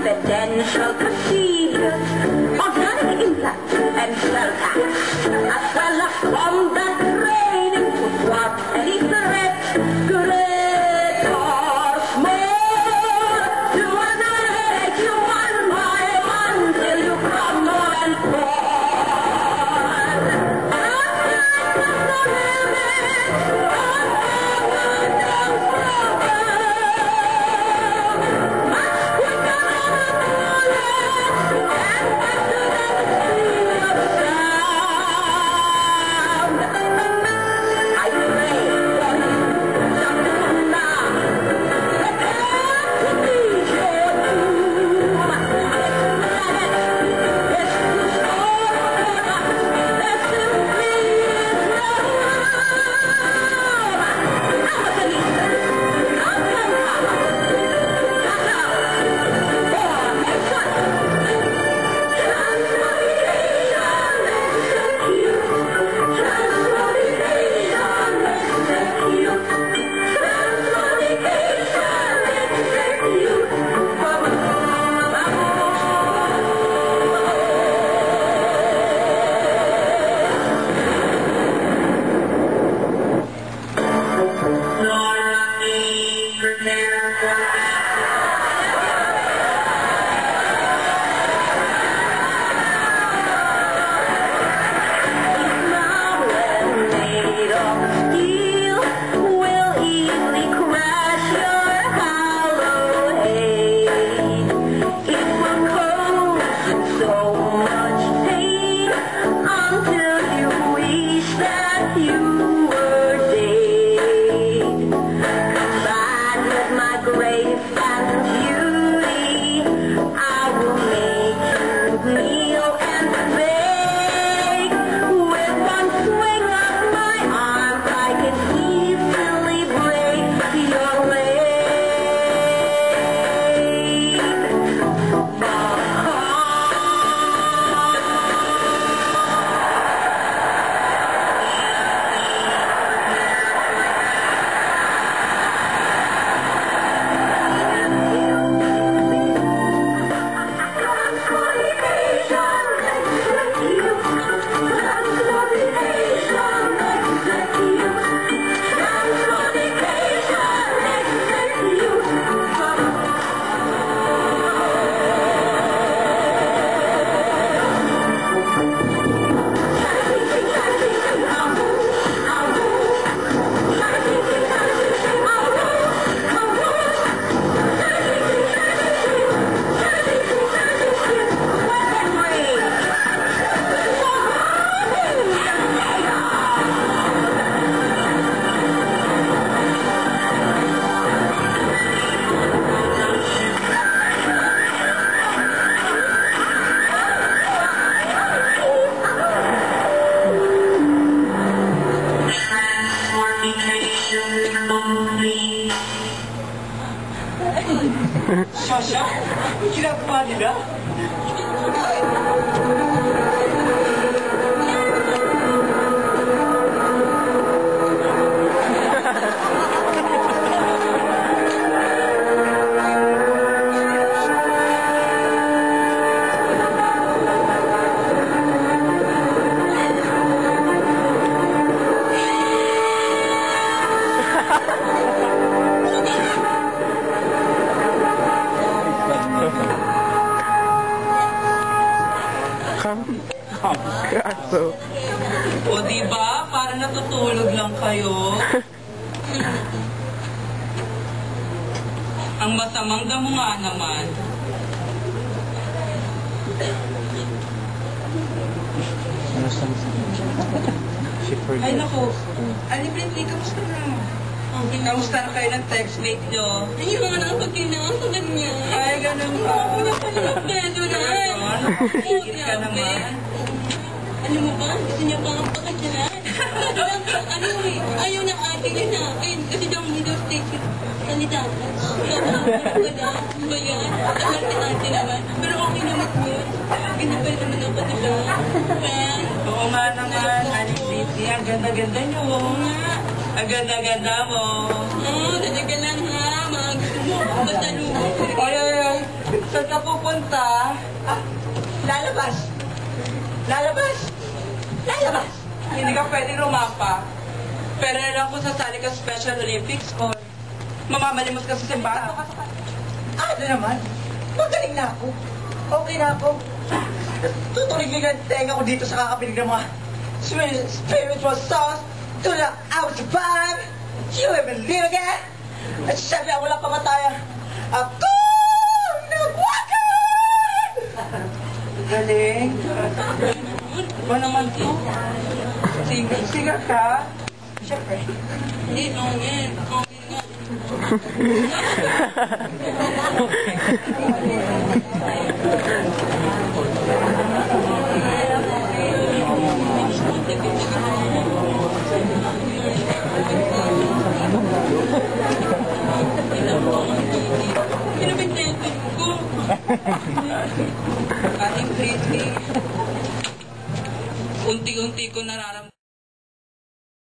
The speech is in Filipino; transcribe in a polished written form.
confidential procedures, organic implants and cell tax, as well as combat training to thwart any threat, great or small. You are not hate you one by one till you crumble and fall. Sasha, ginagawa nila? Kaso. O diba? Para natutulog lang kayo. Ang masamang damo nga naman. Ay naku, Aliprinti, kamusta na? Kamusta na kayo ng textmate nyo? Ay, yung mga pag kinakasagad niya. Ay, ganun ba? Ako na pala ng beso na. Higit ka naman. Ano mo ba? Gusto niya pang pakasyalan? Ano eh, ayaw ng ate niya sa akin. Kasi daw hindi daw state salita. Ba yan? Alam ni ate naman. Pero okay naman yun. Ginabay naman ako na siya. Kaya, Oo nga naman, Aliprinti, ang ganda-ganda nyo. oo nga. Ang ganda-ganda mo. Oo, talaga lang ha. Mga gusto mo. Basta lumo. Ay, ay, ay. Saan ka pupunta? Lalabas! Lalabas! Lalabas! Hindi ka pwedeng rumapa. Pero alam ko sasali ka sa Special Olympics o mamamalimos ka sa simbahan. Ano naman? Magaling na ako. Okay na ako. Tutuligin ang tenga ko dito sa kakapinig ng mga spiritual songs to the out of bar. You ever live again? At syempre, wala pamataya. Ako nagwakan! Galing. Ba naman to? Singer ka? Syempre. Hindi, okay. Okay nga. Pinapintelpin ko. Ating pretty. Unti-unti ko nararamdaman.